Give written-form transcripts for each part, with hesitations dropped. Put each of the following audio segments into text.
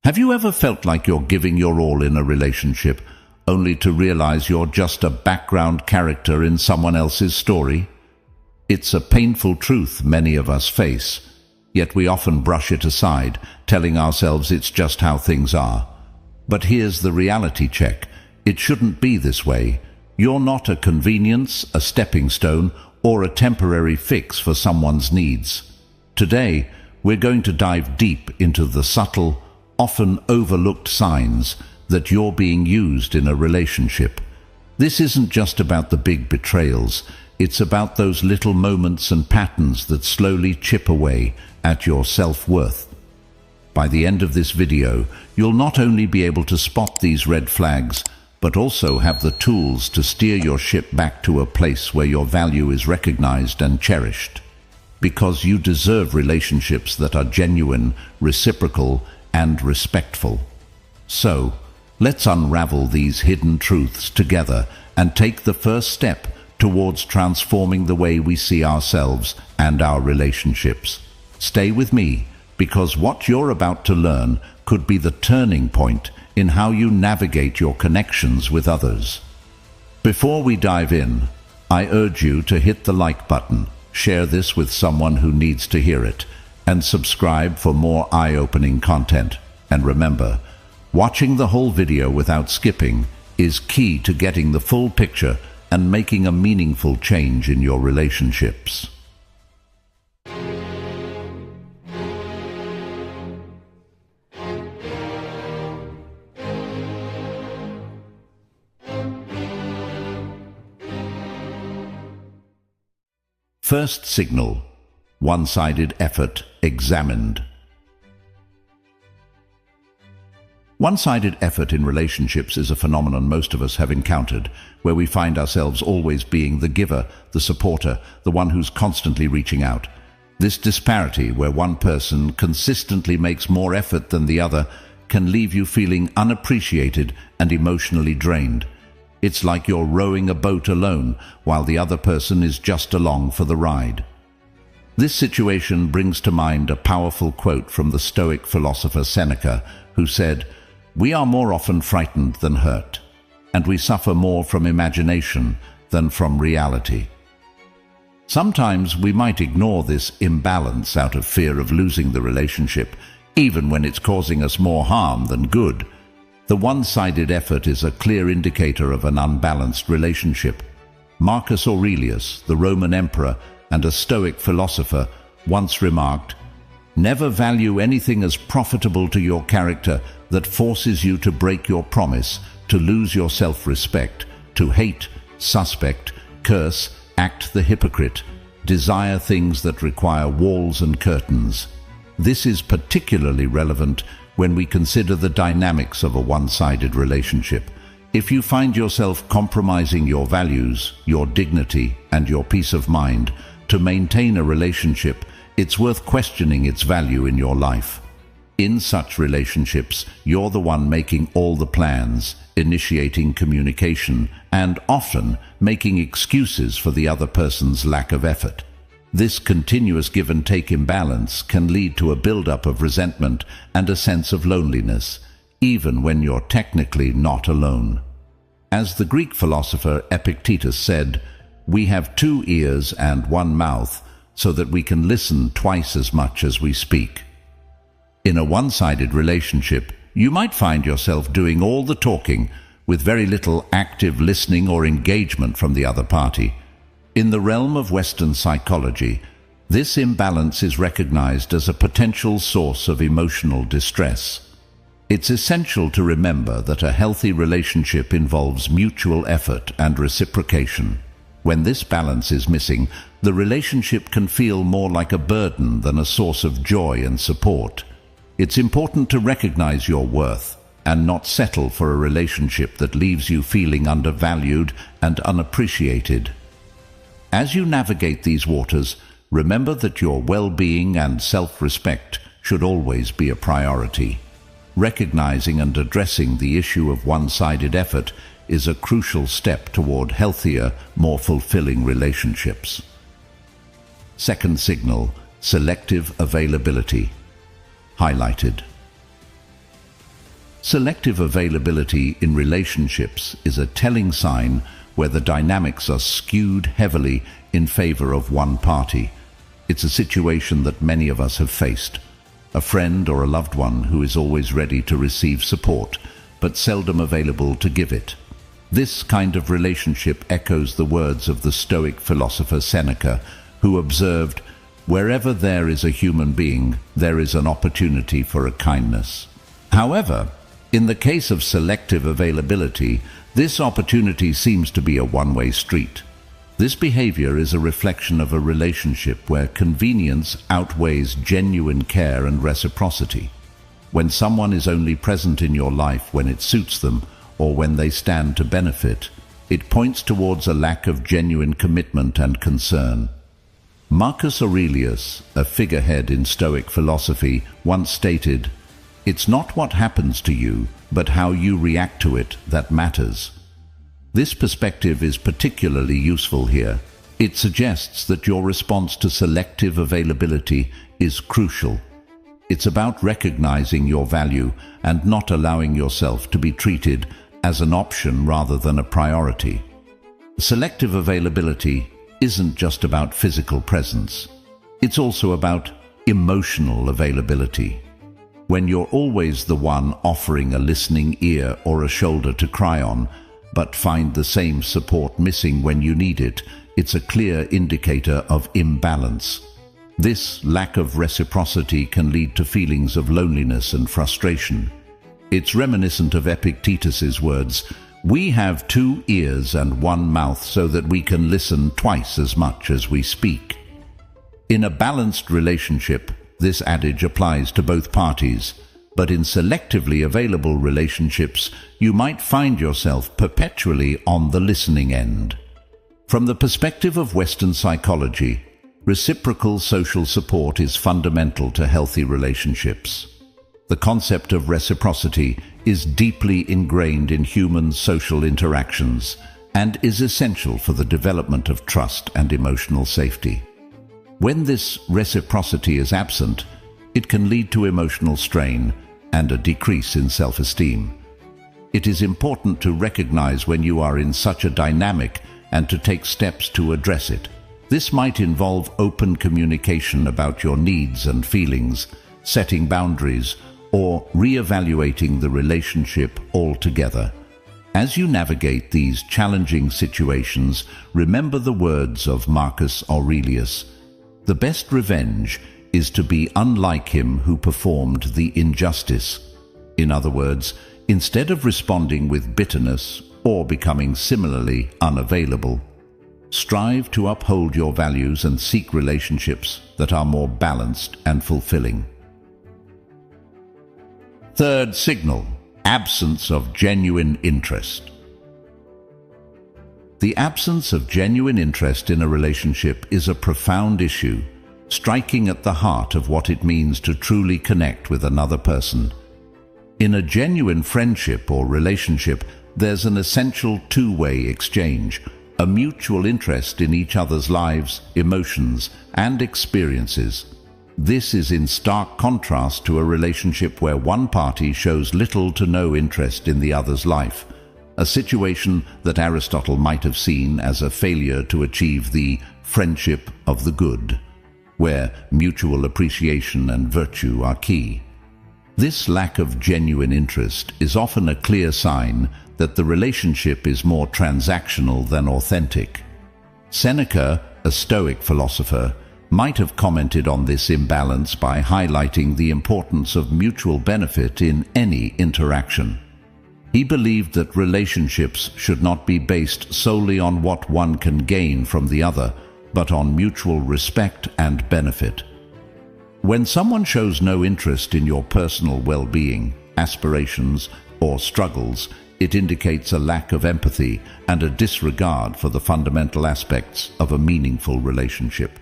Have you ever felt like you're giving your all in a relationship, only to realize you're just a background character in someone else's story? It's a painful truth many of us face, yet we often brush it aside, telling ourselves it's just how things are. But here's the reality check. It shouldn't be this way. You're not a convenience, a stepping stone, or a temporary fix for someone's needs. Today, we're going to dive deep into the subtle, often overlooked signs that you're being used in a relationship. This isn't just about the big betrayals. It's about those little moments and patterns that slowly chip away at your self-worth. By the end of this video, you'll not only be able to spot these red flags, but also have the tools to steer your ship back to a place where your value is recognized and cherished. Because you deserve relationships that are genuine, reciprocal, and respectful. So, let's unravel these hidden truths together and take the first step towards transforming the way we see ourselves and our relationships. Stay with me, because what you're about to learn could be the turning point in how you navigate your connections with others. Before we dive in, I urge you to hit the like button, share this with someone who needs to hear it, and subscribe for more eye-opening content. And remember, watching the whole video without skipping is key to getting the full picture and making a meaningful change in your relationships. First signal: one-sided effort examined. One-sided effort in relationships is a phenomenon most of us have encountered, where we find ourselves always being the giver, the supporter, the one who's constantly reaching out. This disparity, where one person consistently makes more effort than the other, can leave you feeling unappreciated and emotionally drained. It's like you're rowing a boat alone, while the other person is just along for the ride. This situation brings to mind a powerful quote from the Stoic philosopher Seneca, who said, "We are more often frightened than hurt, and we suffer more from imagination than from reality." Sometimes we might ignore this imbalance out of fear of losing the relationship, even when it's causing us more harm than good. The one-sided effort is a clear indicator of an unbalanced relationship. Marcus Aurelius, the Roman emperor and a Stoic philosopher, once remarked, "Never value anything as profitable to your character that forces you to break your promise, to lose your self-respect, to hate, suspect, curse, act the hypocrite, desire things that require walls and curtains." This is particularly relevant when we consider the dynamics of a one-sided relationship. If you find yourself compromising your values, your dignity, and your peace of mind to maintain a relationship, it's worth questioning its value in your life. In such relationships, you're the one making all the plans, initiating communication, and often making excuses for the other person's lack of effort. This continuous give-and-take imbalance can lead to a build-up of resentment and a sense of loneliness, even when you're technically not alone. As the Greek philosopher Epictetus said, "We have 2 ears and 1 mouth, so that we can listen twice as much as we speak." In a one-sided relationship, you might find yourself doing all the talking with very little active listening or engagement from the other party. In the realm of Western psychology, this imbalance is recognized as a potential source of emotional distress. It's essential to remember that a healthy relationship involves mutual effort and reciprocation. When this balance is missing, the relationship can feel more like a burden than a source of joy and support. It's important to recognize your worth and not settle for a relationship that leaves you feeling undervalued and unappreciated. As you navigate these waters, remember that your well-being and self-respect should always be a priority. Recognizing and addressing the issue of one-sided effort is a crucial step toward healthier, more fulfilling relationships. Second signal: selective availability. Highlighted. Selective availability in relationships is a telling sign where the dynamics are skewed heavily in favor of one party. It's a situation that many of us have faced. A friend or a loved one who is always ready to receive support, but seldom available to give it. This kind of relationship echoes the words of the Stoic philosopher Seneca, who observed, "Wherever there is a human being, there is an opportunity for a kindness." However, in the case of selective availability, this opportunity seems to be a one-way street. This behavior is a reflection of a relationship where convenience outweighs genuine care and reciprocity. When someone is only present in your life when it suits them or when they stand to benefit, it points towards a lack of genuine commitment and concern. Marcus Aurelius, a figurehead in Stoic philosophy, once stated, "It's not what happens to you, but how you react to it that matters." This perspective is particularly useful here. It suggests that your response to selective availability is crucial. It's about recognizing your value and not allowing yourself to be treated as an option rather than a priority. Selective availability isn't just about physical presence. It's also about emotional availability. When you're always the one offering a listening ear or a shoulder to cry on, but find the same support missing when you need it, it's a clear indicator of imbalance. This lack of reciprocity can lead to feelings of loneliness and frustration. It's reminiscent of Epictetus's words, "We have 2 ears and 1 mouth so that we can listen twice as much as we speak." In a balanced relationship, this adage applies to both parties, but in selectively available relationships, you might find yourself perpetually on the listening end. From the perspective of Western psychology, reciprocal social support is fundamental to healthy relationships. The concept of reciprocity is deeply ingrained in human social interactions and is essential for the development of trust and emotional safety. When this reciprocity is absent, it can lead to emotional strain and a decrease in self-esteem. It is important to recognize when you are in such a dynamic and to take steps to address it. This might involve open communication about your needs and feelings, setting boundaries, or re-evaluating the relationship altogether. As you navigate these challenging situations, remember the words of Marcus Aurelius, "The best revenge is to be unlike him who performed the injustice." In other words, instead of responding with bitterness or becoming similarly unavailable, strive to uphold your values and seek relationships that are more balanced and fulfilling. Third signal, absence of genuine interest. The absence of genuine interest in a relationship is a profound issue, striking at the heart of what it means to truly connect with another person. In a genuine friendship or relationship, there's an essential two-way exchange, a mutual interest in each other's lives, emotions, and experiences. This is in stark contrast to a relationship where one party shows little to no interest in the other's life, a situation that Aristotle might have seen as a failure to achieve the friendship of the good, where mutual appreciation and virtue are key. This lack of genuine interest is often a clear sign that the relationship is more transactional than authentic. Seneca, a Stoic philosopher, might have commented on this imbalance by highlighting the importance of mutual benefit in any interaction. He believed that relationships should not be based solely on what one can gain from the other, but on mutual respect and benefit. When someone shows no interest in your personal well-being, aspirations, or struggles, it indicates a lack of empathy and a disregard for the fundamental aspects of a meaningful relationship.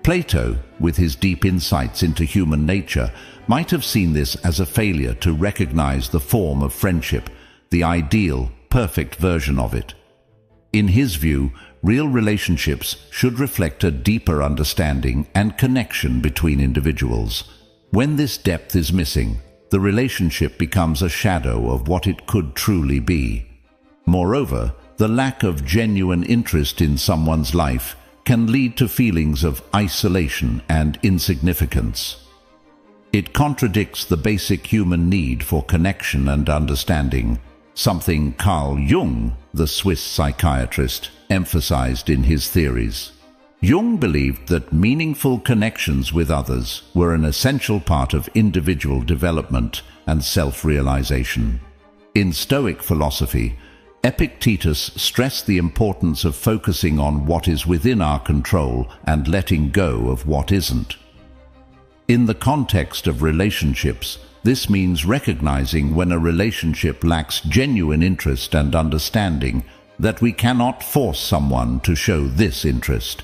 Plato, with his deep insights into human nature, might have seen this as a failure to recognize the form of friendship, the ideal, perfect version of it. In his view, real relationships should reflect a deeper understanding and connection between individuals. When this depth is missing, the relationship becomes a shadow of what it could truly be. Moreover, the lack of genuine interest in someone's life can lead to feelings of isolation and insignificance. It contradicts the basic human need for connection and understanding, something Carl Jung, the Swiss psychiatrist, emphasized in his theories. Jung believed that meaningful connections with others were an essential part of individual development and self-realization. In Stoic philosophy, Epictetus stressed the importance of focusing on what is within our control and letting go of what isn't. In the context of relationships, this means recognizing when a relationship lacks genuine interest and understanding that we cannot force someone to show this interest.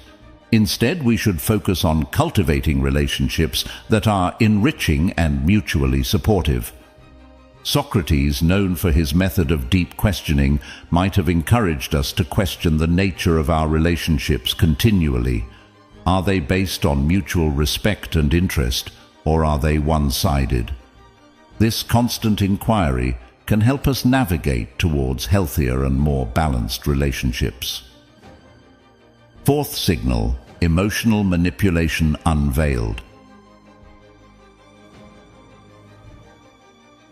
Instead, we should focus on cultivating relationships that are enriching and mutually supportive. Socrates, known for his method of deep questioning, might have encouraged us to question the nature of our relationships continually. Are they based on mutual respect and interest, or are they one-sided? This constant inquiry can help us navigate towards healthier and more balanced relationships. Fourth signal: emotional manipulation unveiled.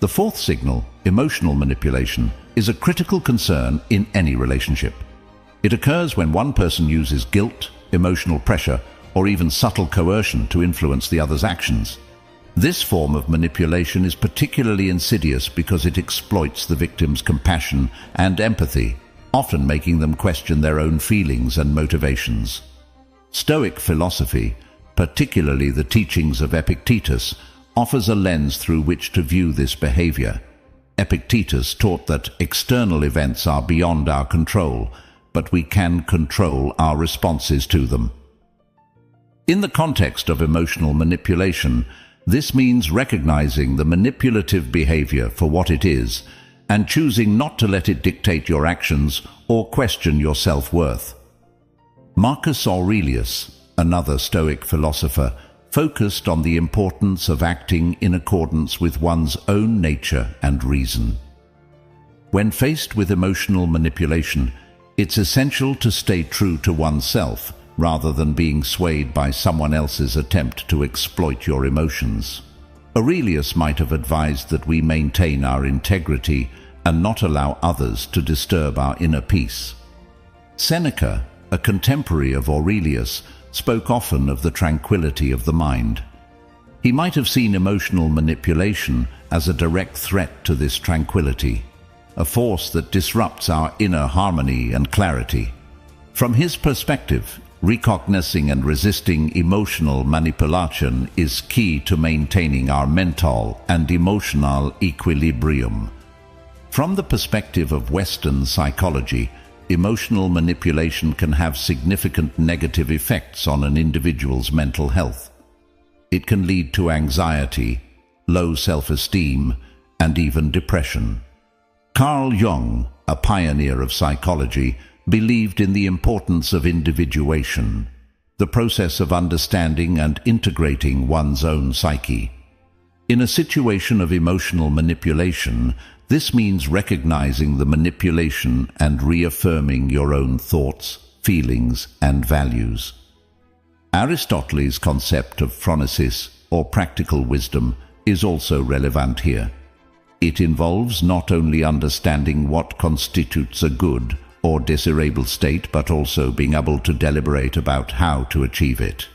The fourth signal, emotional manipulation, is a critical concern in any relationship. It occurs when one person uses guilt, emotional pressure, or even subtle coercion to influence the other's actions. This form of manipulation is particularly insidious because it exploits the victim's compassion and empathy, often making them question their own feelings and motivations. Stoic philosophy, particularly the teachings of Epictetus, offers a lens through which to view this behavior. Epictetus taught that external events are beyond our control, but we can control our responses to them. In the context of emotional manipulation, this means recognizing the manipulative behavior for what it is and choosing not to let it dictate your actions or question your self-worth. Marcus Aurelius, another Stoic philosopher, focused on the importance of acting in accordance with one's own nature and reason. When faced with emotional manipulation, it's essential to stay true to oneself rather than being swayed by someone else's attempt to exploit your emotions. Aurelius might have advised that we maintain our integrity and not allow others to disturb our inner peace. Seneca, a contemporary of Aurelius, spoke often of the tranquility of the mind. He might have seen emotional manipulation as a direct threat to this tranquility, a force that disrupts our inner harmony and clarity. From his perspective, recognizing and resisting emotional manipulation is key to maintaining our mental and emotional equilibrium. From the perspective of Western psychology, emotional manipulation can have significant negative effects on an individual's mental health. It can lead to anxiety, low self-esteem, and even depression. Carl Jung, a pioneer of psychology, believed in the importance of individuation, the process of understanding and integrating one's own psyche. In a situation of emotional manipulation, this means recognizing the manipulation and reaffirming your own thoughts, feelings, and values. Aristotle's concept of phronesis, or practical wisdom, is also relevant here. It involves not only understanding what constitutes a good or desirable state, but also being able to deliberate about how to achieve it.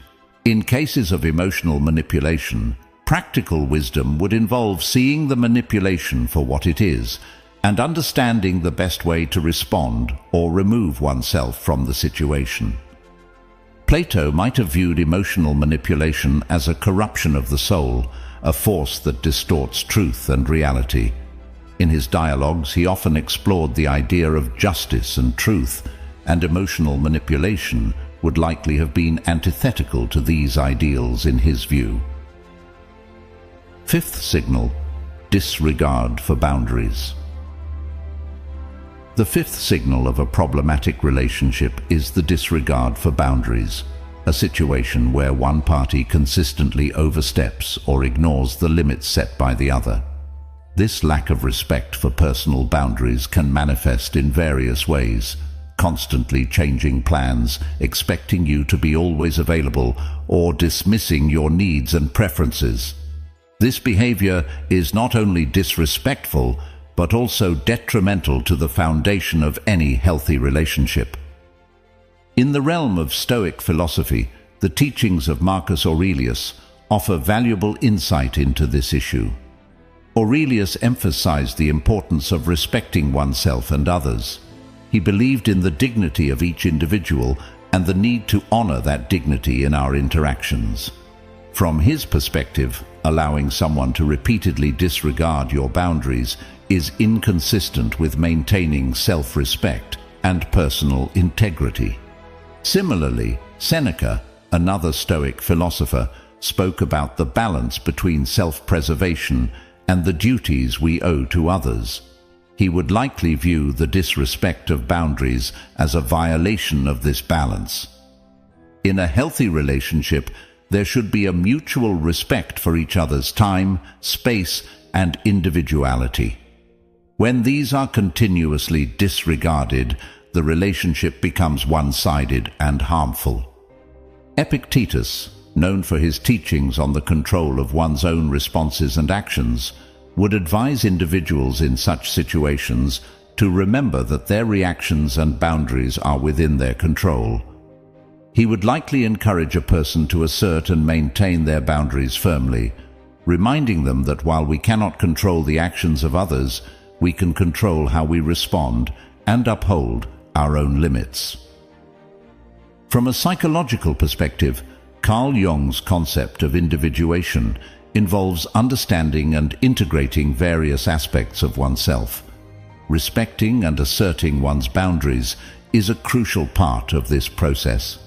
In cases of emotional manipulation, practical wisdom would involve seeing the manipulation for what it is and understanding the best way to respond or remove oneself from the situation. Plato might have viewed emotional manipulation as a corruption of the soul, a force that distorts truth and reality. In his dialogues, he often explored the idea of justice and truth, and emotional manipulation would likely have been antithetical to these ideals in his view. Fifth signal: disregard for boundaries. The fifth signal of a problematic relationship is the disregard for boundaries, a situation where one party consistently oversteps or ignores the limits set by the other. This lack of respect for personal boundaries can manifest in various ways, constantly changing plans, expecting you to be always available, or dismissing your needs and preferences. This behavior is not only disrespectful, but also detrimental to the foundation of any healthy relationship. In the realm of Stoic philosophy, the teachings of Marcus Aurelius offer valuable insight into this issue. Aurelius emphasized the importance of respecting oneself and others. He believed in the dignity of each individual and the need to honor that dignity in our interactions. From his perspective, allowing someone to repeatedly disregard your boundaries is inconsistent with maintaining self-respect and personal integrity. Similarly, Seneca, another Stoic philosopher, spoke about the balance between self-preservation and the duties we owe to others. He would likely view the disrespect of boundaries as a violation of this balance. In a healthy relationship, there should be a mutual respect for each other's time, space, and individuality. When these are continuously disregarded, the relationship becomes one-sided and harmful. Epictetus, known for his teachings on the control of one's own responses and actions, would advise individuals in such situations to remember that their reactions and boundaries are within their control. He would likely encourage a person to assert and maintain their boundaries firmly, reminding them that while we cannot control the actions of others, we can control how we respond and uphold our own limits. From a psychological perspective, Carl Jung's concept of individuation involves understanding and integrating various aspects of oneself. Respecting and asserting one's boundaries is a crucial part of this process.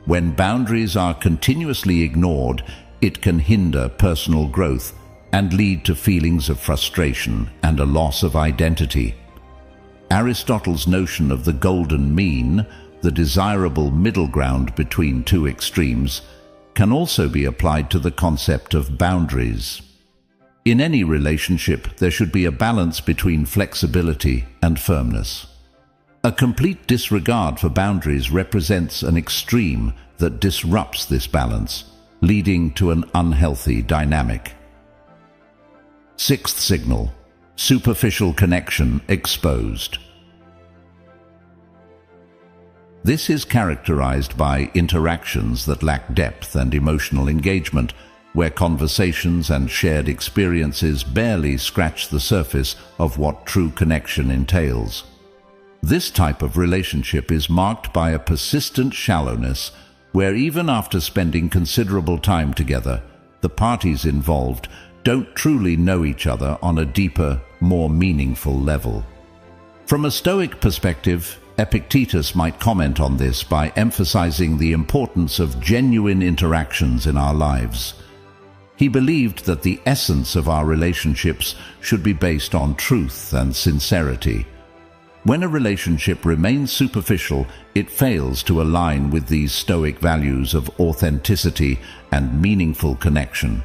When boundaries are continuously ignored, it can hinder personal growth and lead to feelings of frustration and a loss of identity. Aristotle's notion of the golden mean, the desirable middle ground between two extremes, can also be applied to the concept of boundaries. In any relationship, there should be a balance between flexibility and firmness. A complete disregard for boundaries represents an extreme that disrupts this balance, leading to an unhealthy dynamic. Sixth signal: superficial connection exposed. This is characterized by interactions that lack depth and emotional engagement, where conversations and shared experiences barely scratch the surface of what true connection entails. This type of relationship is marked by a persistent shallowness, where even after spending considerable time together, the parties involved don't truly know each other on a deeper, more meaningful level. From a Stoic perspective, Epictetus might comment on this by emphasizing the importance of genuine interactions in our lives. He believed that the essence of our relationships should be based on truth and sincerity. When a relationship remains superficial, it fails to align with these Stoic values of authenticity and meaningful connection.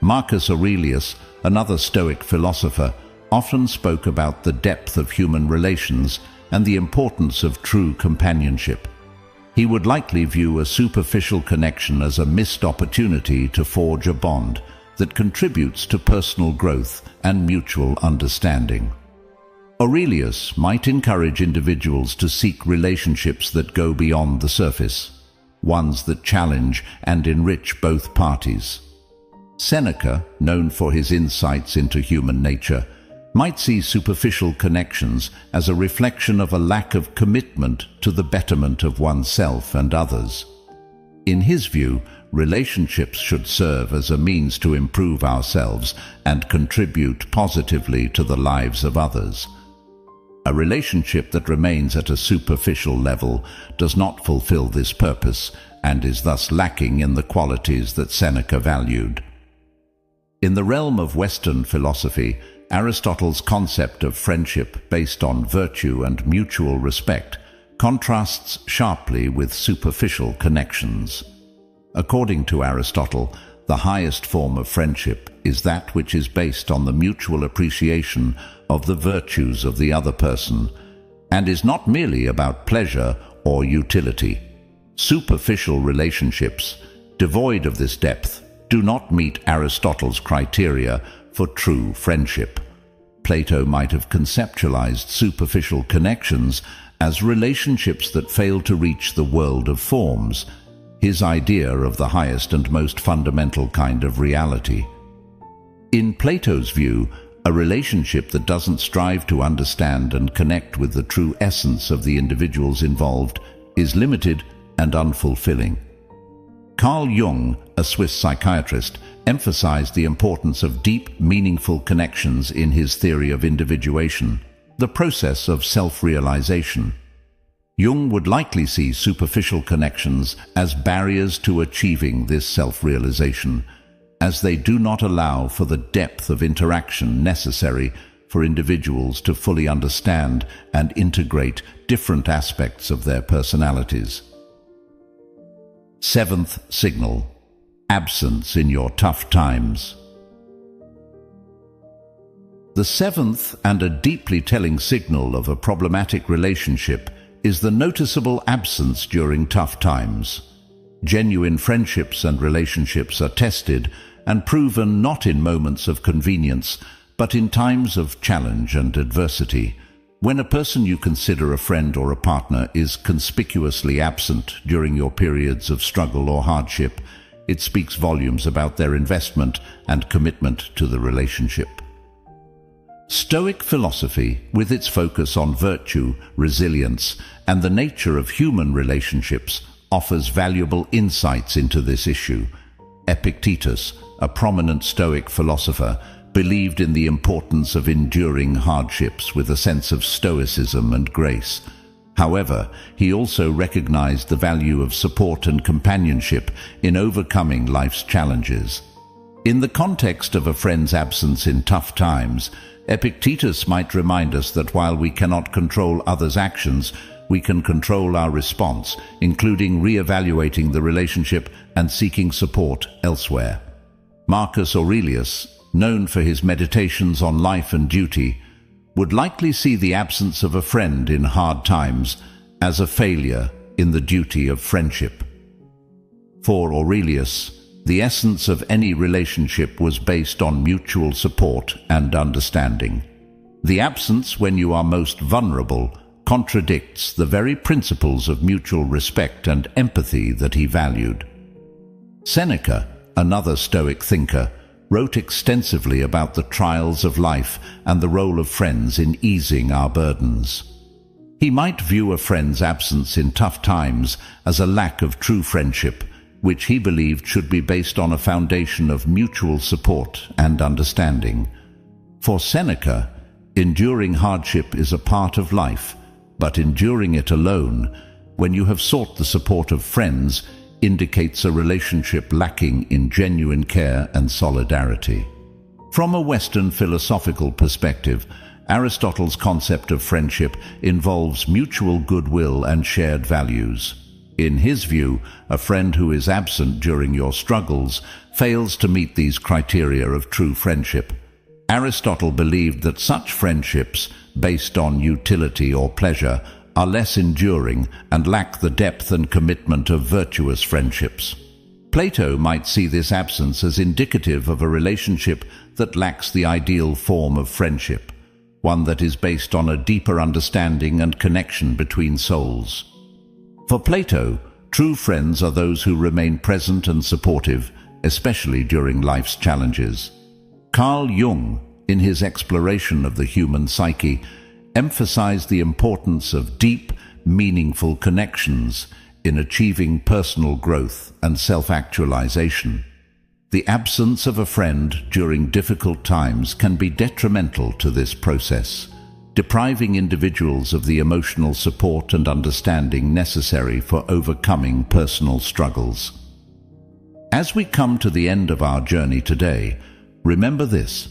Marcus Aurelius, another Stoic philosopher, often spoke about the depth of human relations and the importance of true companionship. He would likely view a superficial connection as a missed opportunity to forge a bond that contributes to personal growth and mutual understanding. Aurelius might encourage individuals to seek relationships that go beyond the surface, ones that challenge and enrich both parties. Seneca, known for his insights into human nature, might see superficial connections as a reflection of a lack of commitment to the betterment of oneself and others. In his view, relationships should serve as a means to improve ourselves and contribute positively to the lives of others. A relationship that remains at a superficial level does not fulfill this purpose and is thus lacking in the qualities that Seneca valued. In the realm of Western philosophy, Aristotle's concept of friendship based on virtue and mutual respect contrasts sharply with superficial connections. According to Aristotle, the highest form of friendship is that which is based on the mutual appreciation of the virtues of the other person, and is not merely about pleasure or utility. Superficial relationships, devoid of this depth, do not meet Aristotle's criteria for true friendship. Plato might have conceptualized superficial connections as relationships that fail to reach the world of forms, his idea of the highest and most fundamental kind of reality. In Plato's view, a relationship that doesn't strive to understand and connect with the true essence of the individuals involved is limited and unfulfilling. Carl Jung, a Swiss psychiatrist, emphasized the importance of deep, meaningful connections in his theory of individuation, the process of self-realization. Jung would likely see superficial connections as barriers to achieving this self-realization, as they do not allow for the depth of interaction necessary for individuals to fully understand and integrate different aspects of their personalities. Seventh signal: absence in your tough times. The seventh and a deeply telling signal of a problematic relationship is the noticeable absence during tough times. Genuine friendships and relationships are tested and proven not in moments of convenience, but in times of challenge and adversity. When a person you consider a friend or a partner is conspicuously absent during your periods of struggle or hardship, it speaks volumes about their investment and commitment to the relationship. Stoic philosophy, with its focus on virtue, resilience, and the nature of human relationships, offers valuable insights into this issue. Epictetus, a prominent Stoic philosopher, believed in the importance of enduring hardships with a sense of stoicism and grace. However, he also recognized the value of support and companionship in overcoming life's challenges. In the context of a friend's absence in tough times, Epictetus might remind us that while we cannot control others' actions, we can control our response, including re-evaluating the relationship and seeking support elsewhere. Marcus Aurelius, known for his meditations on life and duty, would likely see the absence of a friend in hard times as a failure in the duty of friendship. For Aurelius, the essence of any relationship was based on mutual support and understanding. The absence when you are most vulnerable contradicts the very principles of mutual respect and empathy that he valued. Seneca, another Stoic thinker, wrote extensively about the trials of life and the role of friends in easing our burdens. He might view a friend's absence in tough times as a lack of true friendship, which he believed should be based on a foundation of mutual support and understanding. For Seneca, enduring hardship is a part of life, but enduring it alone, when you have sought the support of friends, indicates a relationship lacking in genuine care and solidarity. From a Western philosophical perspective, Aristotle's concept of friendship involves mutual goodwill and shared values. In his view, a friend who is absent during your struggles fails to meet these criteria of true friendship. Aristotle believed that such friendships, based on utility or pleasure, are less enduring and lack the depth and commitment of virtuous friendships. Plato might see this absence as indicative of a relationship that lacks the ideal form of friendship, one that is based on a deeper understanding and connection between souls. For Plato, true friends are those who remain present and supportive, especially during life's challenges. Carl Jung, in his exploration of the human psyche, emphasized the importance of deep, meaningful connections in achieving personal growth and self-actualization. The absence of a friend during difficult times can be detrimental to this process, depriving individuals of the emotional support and understanding necessary for overcoming personal struggles. As we come to the end of our journey today, remember this: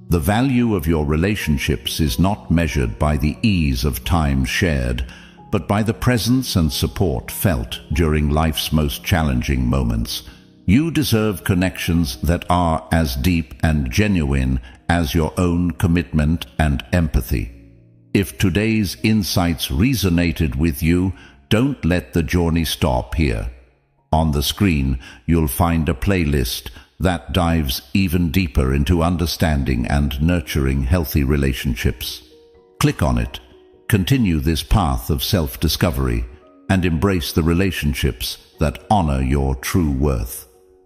the value of your relationships is not measured by the ease of time shared, but by the presence and support felt during life's most challenging moments. You deserve connections that are as deep and genuine as your own commitment and empathy. If today's insights resonated with you, don't let the journey stop here. On the screen, you'll find a playlist that dives even deeper into understanding and nurturing healthy relationships. Click on it, continue this path of self-discovery, and embrace the relationships that honor your true worth.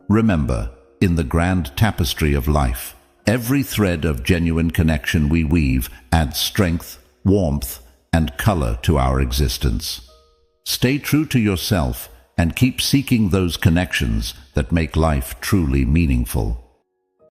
Remember, in the grand tapestry of life, every thread of genuine connection we weave adds strength, warmth, and color to our existence. Stay true to yourself and keep seeking those connections that make life truly meaningful.